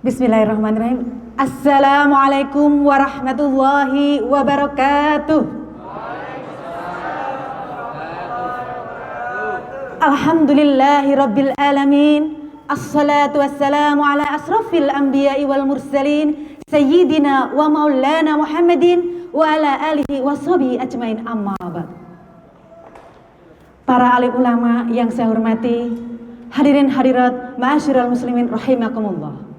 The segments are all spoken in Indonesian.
Bismillahirrahmanirrahim. Assalamualaikum warahmatullahi wabarakatuh. Alhamdulillahi rabbil alamin. Assalatu wassalamu ala asrafil anbiya'i wal mursalin sayyidina wa maulana Muhammadin wa ala alihi wa sahbihi ajmain, amma ba'd. Para alim ulama yang saya hormati, hadirin hadirat ma'asyiral muslimin rahimakumullah.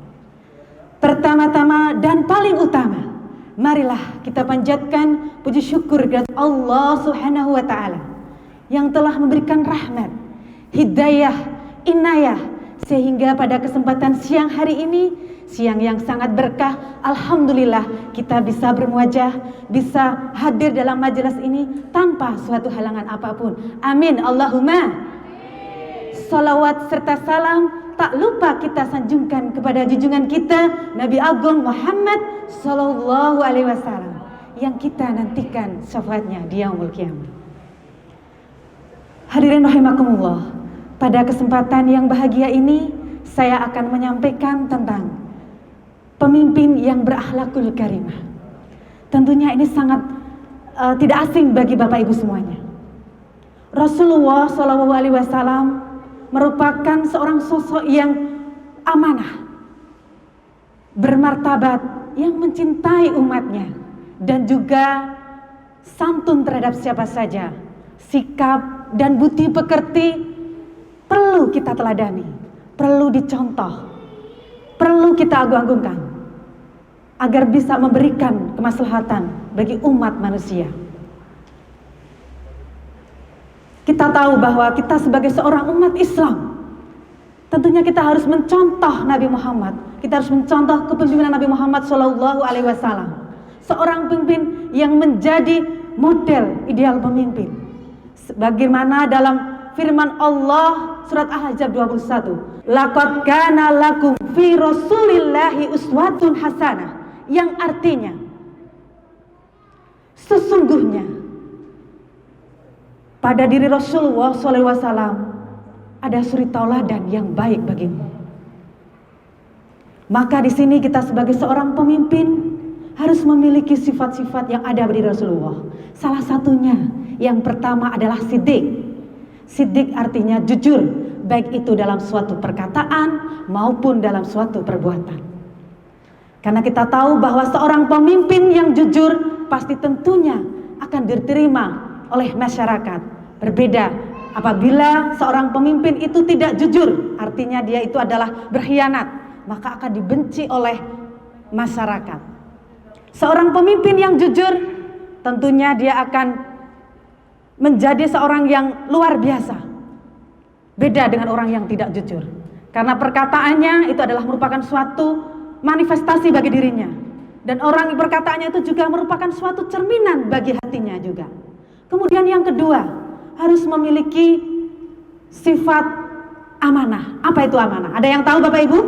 Pertama-tama dan paling utama, marilah kita panjatkan puji syukur kepada Allah Subhanahu wa taala yang telah memberikan rahmat, hidayah, inayah sehingga pada kesempatan siang hari ini, siang yang sangat berkah, alhamdulillah kita bisa bermuajah, bisa hadir dalam majelis ini tanpa suatu halangan apapun. Amin Allahumma. Salawat serta salam tak lupa kita sanjungkan kepada junjungan kita Nabi Agung Muhammad Sallallahu Alaihi Wasallam yang kita nantikan syafaatnya di yaumul qiyamah. Hadirin rahimakumullah, pada kesempatan yang bahagia ini saya akan menyampaikan tentang pemimpin yang berakhlakul karimah. Tentunya ini sangat tidak asing bagi Bapak Ibu semuanya. Rasulullah Sallallahu Alaihi Wasallam merupakan seorang sosok yang amanah, bermartabat, yang mencintai umatnya, dan juga santun terhadap siapa saja. Sikap dan budi pekerti perlu kita teladani, perlu dicontoh, perlu kita agung-agungkan agar bisa memberikan kemaslahatan bagi umat manusia. Kita tahu bahwa kita sebagai seorang umat Islam, tentunya kita harus mencontoh Nabi Muhammad. Kita harus mencontoh kepemimpinan Nabi Muhammad Sallallahu Alaihi Wasallam, seorang pemimpin yang menjadi model ideal pemimpin. Sebagaimana dalam firman Allah surat Al-Ahzab 21, laqad kana lakum fi rasulillahi uswatun hasanah, yang artinya sesungguhnya pada diri Rasulullah SAW ada suri tauladan yang baik bagimu. Maka di sini kita sebagai seorang pemimpin harus memiliki sifat-sifat yang ada pada diri Rasulullah. Salah satunya yang pertama adalah siddiq. Siddiq artinya jujur, baik itu dalam suatu perkataan maupun dalam suatu perbuatan. Karena kita tahu bahwa seorang pemimpin yang jujur pasti tentunya akan diterima oleh masyarakat. Berbeda apabila seorang pemimpin itu tidak jujur, artinya dia itu adalah berkhianat, maka akan dibenci oleh masyarakat. Seorang pemimpin yang jujur tentunya dia akan menjadi seorang yang luar biasa. Beda dengan orang yang tidak jujur, karena perkataannya itu adalah merupakan suatu manifestasi bagi dirinya, dan orang yang perkataannya itu juga merupakan suatu cerminan bagi hatinya juga. Kemudian yang kedua, harus memiliki sifat amanah. Apa itu amanah? Ada yang tahu Bapak Ibu?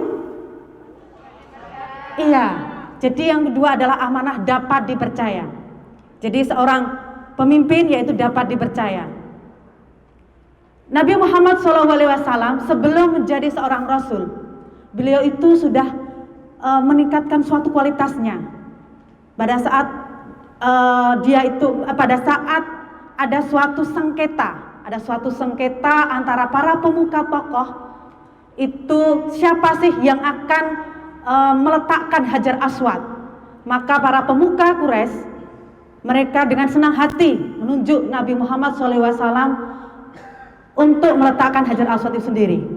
Iya. Jadi yang kedua adalah amanah dapat dipercaya. Jadi seorang pemimpin yaitu dapat dipercaya. Nabi Muhammad SAW sebelum menjadi seorang rasul, beliau itu sudah meningkatkan suatu kualitasnya. Pada saat pada saat ada suatu sengketa antara para pemuka tokoh, itu siapa sih yang akan meletakkan Hajar Aswad. Maka para pemuka Quraisy, mereka dengan senang hati menunjuk Nabi Muhammad SAW untuk meletakkan Hajar Aswad itu sendiri.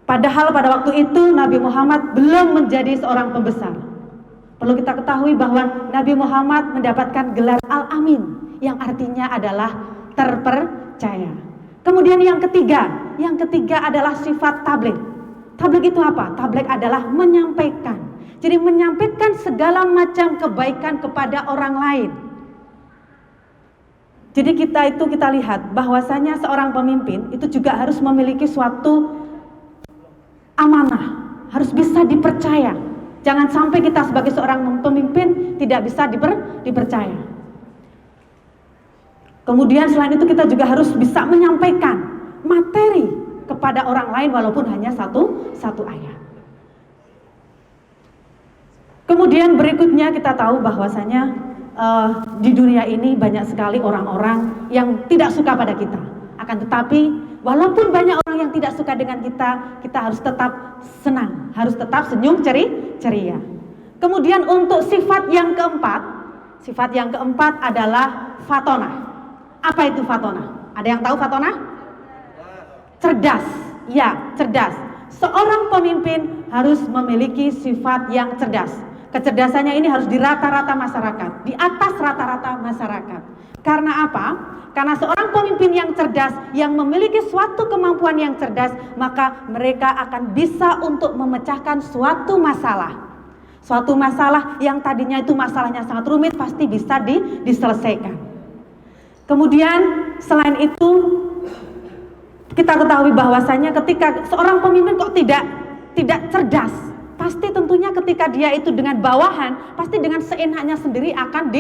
Padahal pada waktu itu Nabi Muhammad belum menjadi seorang pembesar. Perlu kita ketahui bahwa Nabi Muhammad mendapatkan gelar Al-Amin, yang artinya adalah terpercaya. Kemudian yang ketiga adalah sifat tabligh. Tabligh itu apa? Tabligh adalah menyampaikan. Jadi menyampaikan segala macam kebaikan kepada orang lain. Jadi kita lihat bahwasanya seorang pemimpin itu juga harus memiliki suatu amanah, harus bisa dipercaya. Jangan sampai kita sebagai seorang pemimpin tidak bisa dipercaya. Kemudian selain itu kita juga harus bisa menyampaikan materi kepada orang lain walaupun hanya satu ayat. Kemudian berikutnya kita tahu bahwasanya di dunia ini banyak sekali orang-orang yang tidak suka pada kita. Akan tetapi walaupun banyak orang yang tidak suka dengan kita, kita harus tetap senang, harus tetap senyum ceria. Kemudian untuk sifat yang keempat adalah fatona. Apa itu fatona? Ada yang tahu fatona? Cerdas. Ya, cerdas. Seorang pemimpin harus memiliki sifat yang cerdas. Kecerdasannya ini harus di rata-rata masyarakat, di atas rata-rata masyarakat. Karena apa? Karena seorang pemimpin yang cerdas, yang memiliki suatu kemampuan yang cerdas, maka mereka akan bisa untuk memecahkan suatu masalah. Suatu masalah yang tadinya itu masalahnya sangat rumit, pasti bisa diselesaikan. Kemudian selain itu, kita ketahui bahwasanya ketika seorang pemimpin kok tidak cerdas, pasti tentunya ketika dia itu dengan bawahan, pasti dengan seenaknya sendiri akan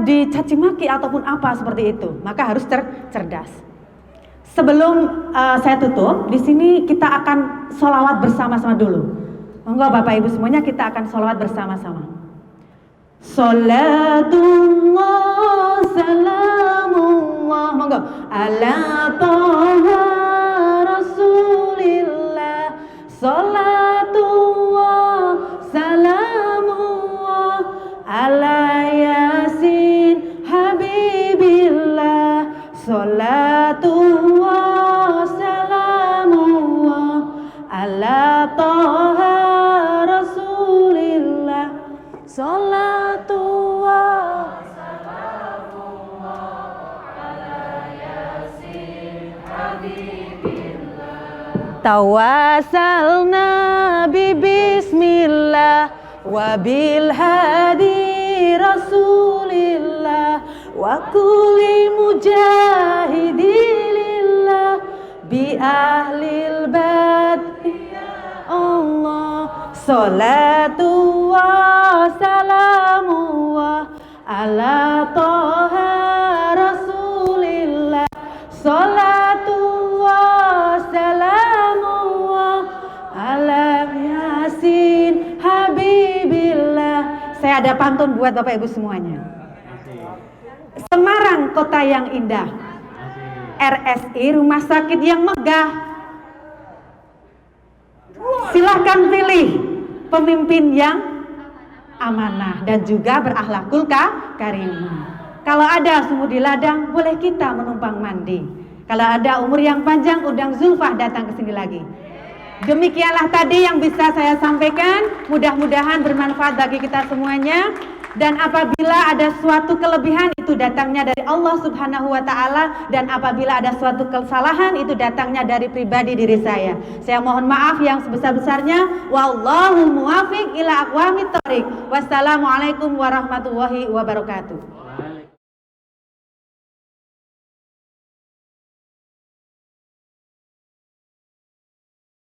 dicaci maki ataupun apa seperti itu. Maka harus cerdas. Sebelum saya tutup, di sini kita akan sholawat bersama-sama dulu. Monggo Bapak Ibu semuanya, kita akan sholawat bersama-sama. Salatullah salamullah, monggo, ala toha rasulillah. Salatullah salamullah, ala yasin habibillah. Salatullah salamullah, ala toha rasulillah. Salatullah salamullah, ala yasin habibillah. Tawasalna bi bismillah wa bil hadi rasulillah wa kulli mujahidilillah bi ahlil badri Allah. Salatullah salamullah, ala toha rasulillah. Salatullah salamullah, ala yasin habibillah. Saya ada pantun buat Bapak Ibu semuanya. Semarang kota yang indah, RSI rumah sakit yang megah. Silahkan pilih pemimpin yang amanah dan juga berakhlakul karimah. Kalau ada sumur di ladang, boleh kita menumpang mandi. Kalau ada umur yang panjang, undang Zulfah datang ke sini lagi. Demikianlah tadi yang bisa saya sampaikan. Mudah-mudahan bermanfaat bagi kita semuanya. Dan apabila ada suatu kelebihan, itu datangnya dari Allah Subhanahu wa Ta'ala. Dan apabila ada suatu kesalahan, itu datangnya dari pribadi diri saya. Saya mohon maaf yang sebesar-besarnya. Wallahu muwafiq ila aqwamit thoriq. Wassalamualaikum warahmatullahi wabarakatuh.